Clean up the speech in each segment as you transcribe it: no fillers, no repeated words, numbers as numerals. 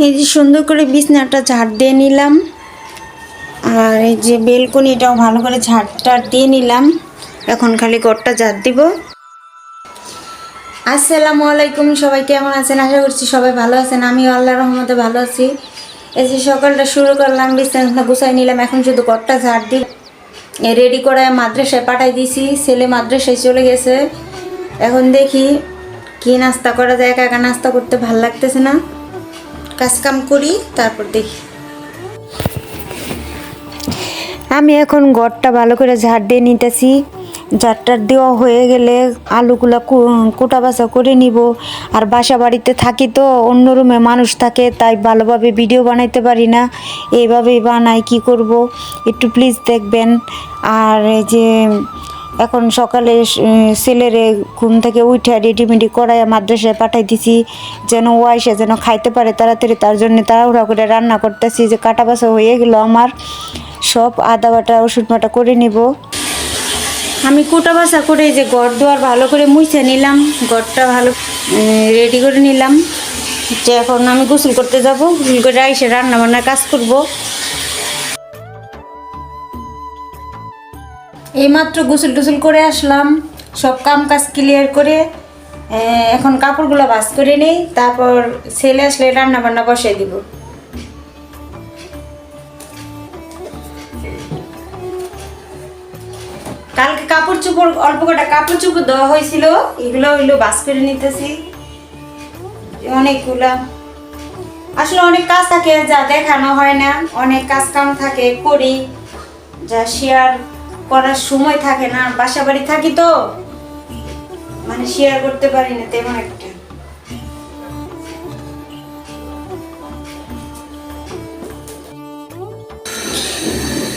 এই যে সুন্দর করে বিছনাটা ঝাড় দিয়ে নিলাম, আর এই যে বেলকনিটাও ভালো করে ঝাড় দিয়ে নিলাম। এখন খালি ঘরটা ঝাড় দিব। আসসালামু আলাইকুম, সবাই কেমন আছেন? আশা করছি সবাই ভালো আছেন। আমিও আল্লাহর রহমতে ভালো আছি। এই যে সকালটা শুরু করলাম, বিছানা গুছাই নিলাম। এখন শুধু ঘরটা ঝাড় দিই। রেডি করে মাদ্রাসায় পাঠাই দিয়েছি, ছেলে মাদ্রাসায় চলে গেছে। এখন দেখি কি নাস্তা করা যায়। একা একা নাস্তা করতে ভাল লাগতেছে না, কাজ কাম করি তারপর দেখি। আমি এখন ঘরটা ভালো করে ঝাড় দিয়ে নিতেছি। ঝাড়টার দেওয়া হয়ে গেলে আলুগুলা কোটা বাছা করে নিব। আর বাসা বাড়িতে থাকি তো, অন্য রুমে মানুষ থাকে, তাই ভালোভাবে ভিডিও বানাইতে পারি না। এইভাবেই বানাই, কি করব একটু প্লিজ দেখবেন। আর এই যে এখন সকালে ছেলেরে ঘুম থেকে উঠে রেডিমেডি করাই মাদ্রাসায় পাঠাই দিছি, যেন ও আইসে যেন খাইতে পারে তাড়াতাড়ি। তার জন্য তাড়াহুড়া করে রান্না করতেছি। যে কাটা বাছা হয়ে গেল আমার, সব আদা বাটা ওষুধ বাটা করে নিব। আমি কোটা বাছা করে যে ঘর দুয়ার ভালো করে মুছে নিলাম, ঘরটা ভালো রেডি করে নিলাম। যে এখন আমি গোসল করতে যাব, গোসল করে আইসে রান্না বান্নার কাজ করব। এইমাত্র গোসল টোসল করে আসলাম, সব কাম কাজ ক্লিয়ার করে এখন কাপড়গুলো ভাঁজ করে নেই, তারপর ছেলে আসলে রান্না বান্না বসাই দিব। কালকে কাপড় চোপড় অল্প কটা কাপড় চোপড় দেওয়া হয়েছিল, এগুলো হইলো ভাঁজ করে নিতেছি। অনেকগুলা আসলে অনেক কাজ থাকে, যা দেখানো হয় না। অনেক কাজ কাম থাকে, করি, যা শেয়ার করার সময় থাকে না। বাসা বাড়ি থাকি তো, মানে শেয়ার করতে পারি না তেমন একটা।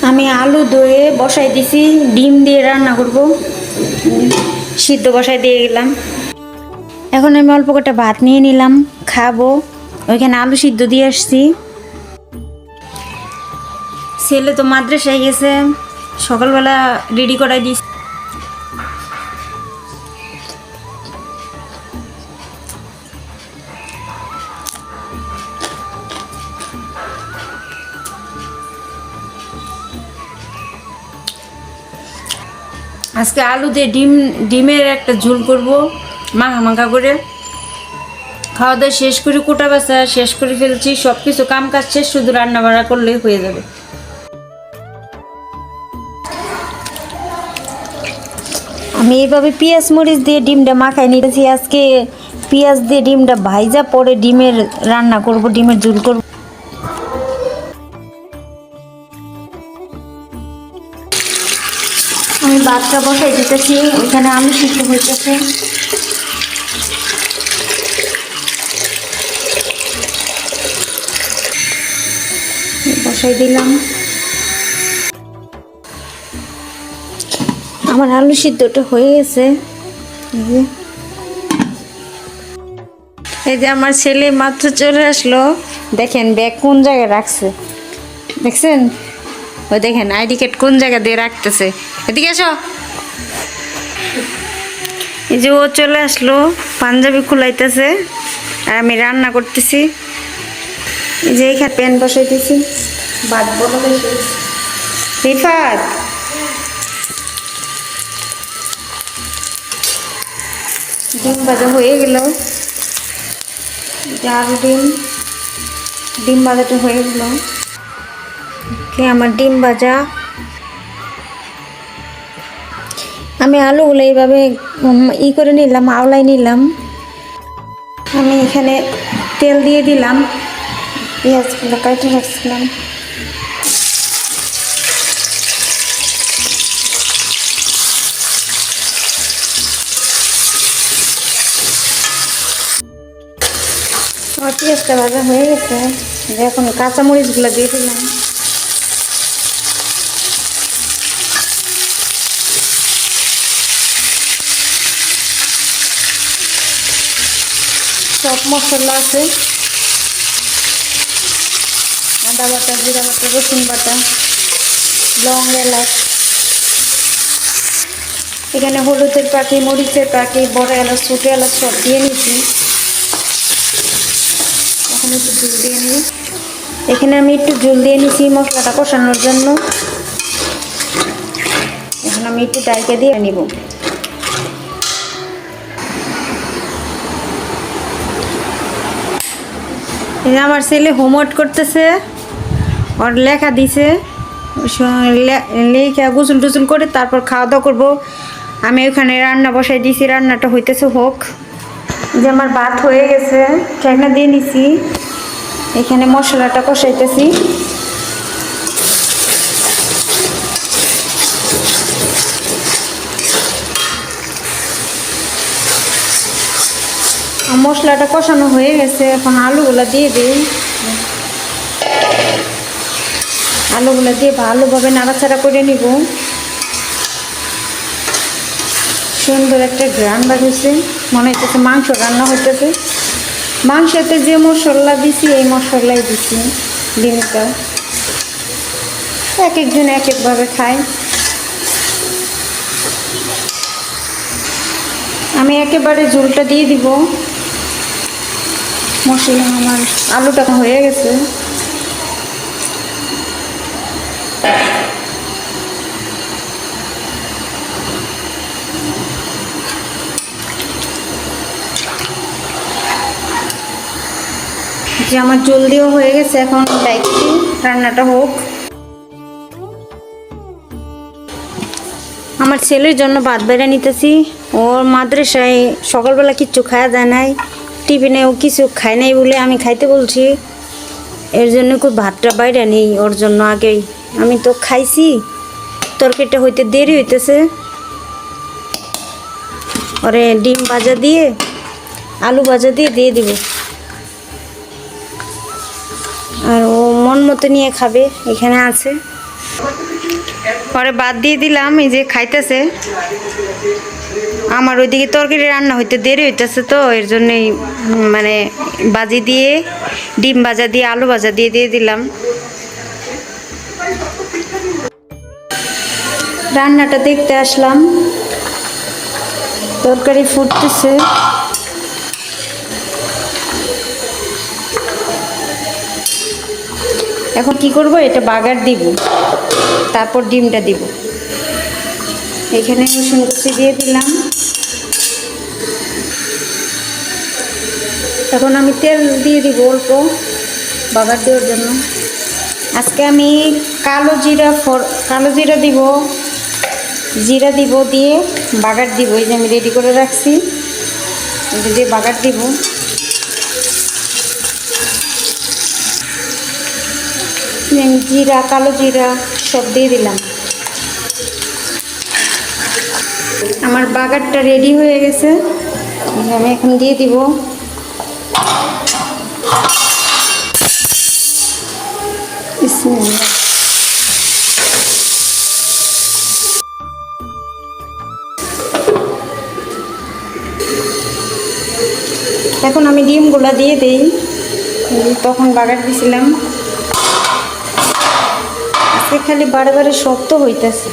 আমি আলু ধুয়ে বসাই দিছি, ডিম দিয়ে রান্না করব, সিদ্ধ বসাই দিয়ে গেলাম। এখন আমি অল্প কটা ভাত নিয়ে নিলাম, খাবো। ওইখানে আলু সিদ্ধ দিয়ে আসছি। ছেলে তো মাদ্রাসায় গেছে, সকালবেলা রেডি করাই দিছি। আজকে আলু দিয়ে ডিমের একটা ঝোল করব, মাখা মাখা করে। খাওয়া দাওয়া শেষ করে কোটা বাছা শেষ করে ফেলছি, সব কিছু কাম কাজ শেষ, শুধু রান্না বান্না করলেই হয়ে যাবে। আমি এইভাবে পেঁয়াজ মরিচ দিয়ে ডিমটা মাখাই নিয়েছি। আজকে পেঁয়াজ দিয়ে ডিমটা ভাইজা পরে ডিমের রান্না করব, ডিমের ঝোল করব। আমি ভাতটা বসাই দিতেছি, ওইখানে আলু সিদ্ধ হইতেছে। বসাই দিলাম। আমার আলু সিদ্ধটা হয়ে গেছে। এই যে আমার ছেলে মাত্র চলে আসলো, দেখেন ব্যাগ কোন জায়গায় রাখছে, দেখছেন? ওই দেখেন আইডি কার্ড কোন জায়গা দিয়ে রাখতেছে। এদিকে এসো। এই যে ও চলে আসলো, পাঞ্জাবি খুলাইতেছে, আর আমি রান্না করতেছি। এই যে এখানে প্যান বসাইতেছি, ভাত বসাতে। রিফাত, ডিম ভাজা হয়ে গেল। আরো ডিম ভাজাটা হয়ে গেল। আমার ডিম ভাজা। আমি আলুগুলো এইভাবে করে নিলাম, আওলাই নিলাম। আমি এখানে তেল দিয়ে দিলাম, পেঁয়াজগুলো কাটে রাখছিলাম। আমার পেঁয়াজটা ভাজা হয়ে গেছে, এখন কাঁচামরিচগুলো দিয়ে দিলাম। সব মশলা আছে, আদা বাটা, জিরা বাটা, রসুন বাটা, লং, এলাচ। এখানে হলুদের পাখি, মরিচের পাখি, বড় এলাচ, ছোটো এলাচ সব দিয়ে নিচ্ছি। এখন এখানে একটু জল দিয়ে নিই। এখানে আমি একটু জল দিয়ে নিছি মশলাটা কষানোর জন্য। এখন আমি একটু ডাইকে দিয়ে নিব। আমার ছেলে হোমওয়ার্ক করতেছে, ওর লেখা দিছে, লেখা গোসল টুসল করে তারপর খাওয়া দাওয়া করবো। আমি ওখানে রান্না বসাই দিয়েছি, রান্নাটা হইতেছে হোক। যে আমার ভাত হয়ে গেছে, ঠেকনা দিয়ে নিছি, এখানে মশলাটা কষাইতেছি। মশলাটা কষানো হয়ে গেছে, এখন আলুগুলো দিয়ে দিই। আলুগুলো দিয়ে ভালোভাবে নাড়াচাড়া করে নিব। সুন্দর একটা ঘ্রাণ বার হয়েছে, মনে হইতেছে মাংস রান্না হইতেছে। মাংসতে যে মশলা দিছি এই মশলাই দিছি। ডিমটা এক একজন এক একভাবে খায়, আমি একেবারে ঝোলটা দিয়ে দিব। মশলা আমার আলুটা হয়ে গেছে। যে আমার জলদিও হয়ে গেছে, এখন ডাইকি রান্নাটা হোক। আমার ছেলের জন্য ভাত বেড়ে নিতেছি। ওর মাদ্রাসায় সকালবেলা কিচ্ছু খাওয়া যায় নাই, টিফিনেও কিছু খায় নাই বলে আমি খাইতে বলছি। এর জন্য খুব ভাতটা বাইরে নেই ওর জন্য আগেই। আমি তো খাইছি, তরকারিটা হইতে দেরি হইতেছে। ওরে ডিম ভাজা দিয়ে আলু ভাজা দিয়ে দিয়ে দিব, আর ও মন মতো নিয়ে খাবে, এখানে আছে। পরে বাদ দিয়ে দিলাম, এই যে খাইতেছে। আমার ওইদিকে তরকারি রান্না হইতে দেরি হইতেছে, তো এর জন্যই মানে ভাজি দিয়ে ডিম ভাজা দিয়ে আলু ভাজা দিয়ে দিয়ে দিলাম। রান্নাটা দেখতে আসলাম, তরকারি ফুটতেছে। এখন কি করব, এটা বাগার দিব, তারপর ডিমটা দিব। এখানে রসুন কুচি দিয়ে দিলাম। এখন আমি তেল দিয়ে দিব অল্প বাগার দেওয়ার জন্য। আজকে আমি কালো জিরা দিব, জিরা দিব, দিয়ে বাগার দিব। এই যে আমি রেডি করে রাখছি, এটা দিয়ে বাগার দিব। জিরা, কালো জিরা সব দিয়ে দিলাম। আমার বাগারটা রেডি হয়ে গেছে, আমি এখন দিয়ে দিব। এখন আমি ডিমগুলা দিয়ে দেই, তখন বাগার দিছিলাম। আজকে খালি বারে বারে শক্ত হইতেছে।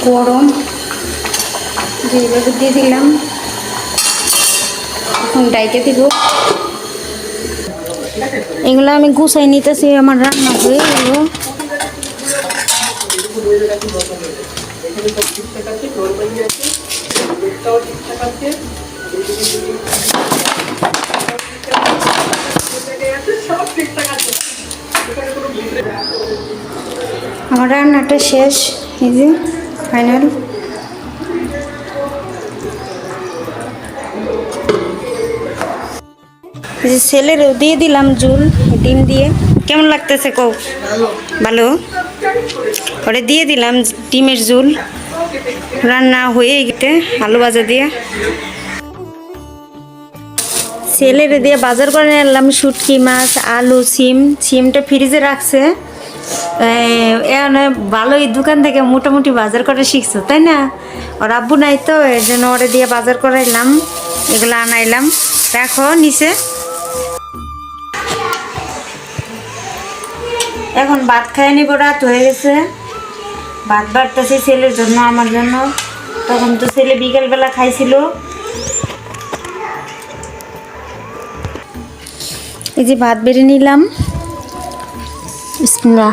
গরম যেভাবে দিয়ে দিলাম, এখন ডাইকে দিব। এগুলো আমি গুছাই নিতেছি, আমার রান্না হয়ে গেল। আমার রান্নাটা শেষ, এই যে ফাইনাল। যে ছেলেরও দিয়ে দিলাম ঝোল ডিম দিয়ে। কেমন লাগতেছে কও? ভালো। ওরে দিয়ে দিলাম ডিমের ঝোল, রান্না হয়ে গেছে আলু ভাজা দিয়ে। ছেলেরে দিয়ে বাজার করে আনলাম শুটকি মাছ, আলু, সিমটা ফ্রিজে রাখছে। ভালোই দোকান থেকে মোটামুটি বাজার করে শিখছো, তাই না? ওর আব্বু নাই তো, এর জন্য ওরে দিয়ে বাজার করাইলাম, এগুলো আনাইলাম। দেখো নিচে এখন ভাত খাইয়ে নিব, রাত হয়ে গেছে। ভাত বাড়তেছি ছেলের জন্য, আমার জন্য। তখন তো ছেলে বিকেলবেলা খাইছিল। এই যে ভাত বেড়ে নিলাম। বিসমিল্লাহ।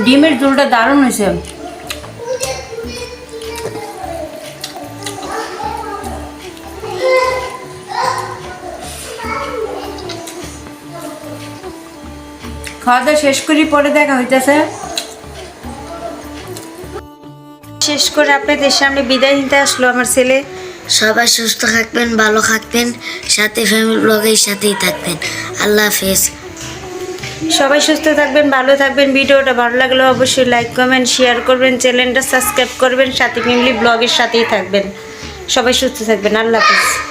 ডিমের ঝোলটা দারুণ হয়েছে। খাওয়া দাওয়া শেষ করি, পরে দেখা হইতেছে। শেষ করে আপনাদের সামনে বিদায় নিতে আসলো আমার ছেলে। সবাই সুস্থ থাকবেন, ভালো থাকবেন, সাথে ফ্যামিলি ব্লগের সাথেই থাকবেন। আল্লাহ হাফেজ। সবাই সুস্থ থাকবেন, ভালো থাকবেন। ভিডিওটা ভালো লাগলে অবশ্যই লাইক কমেন্ট শেয়ার করবেন, চ্যানেলটা সাবস্ক্রাইব করবেন, সাথে ফ্যামিলি ব্লগের সাথেই থাকবেন। সবাই সুস্থ থাকবেন। আল্লাহ হাফেজ।